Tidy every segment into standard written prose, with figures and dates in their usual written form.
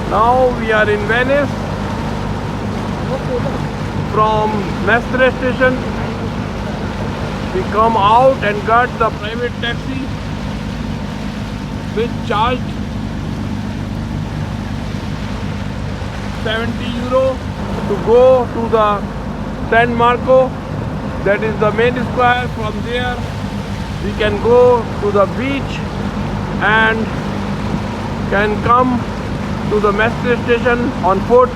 Now we are in Venice from Mestre station. We come out and got the private taxi which charged 70 euro to go to the San Marco, that is the main square. From there we can go to the beach and can come to the Mestre station on foot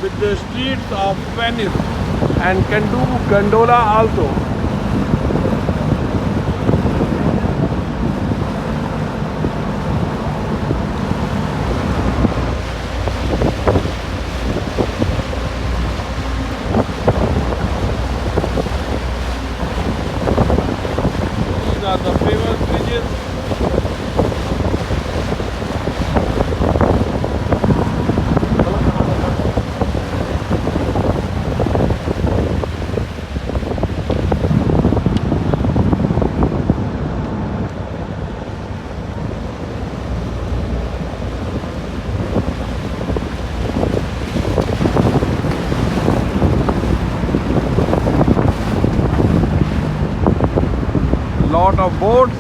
with the streets of Venice and can do gondola also. These are the famous bridges. Lot of boats.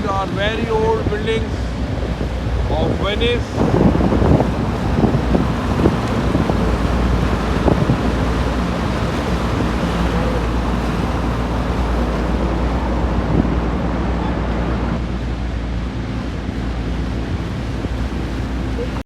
Are very old buildings of Venice.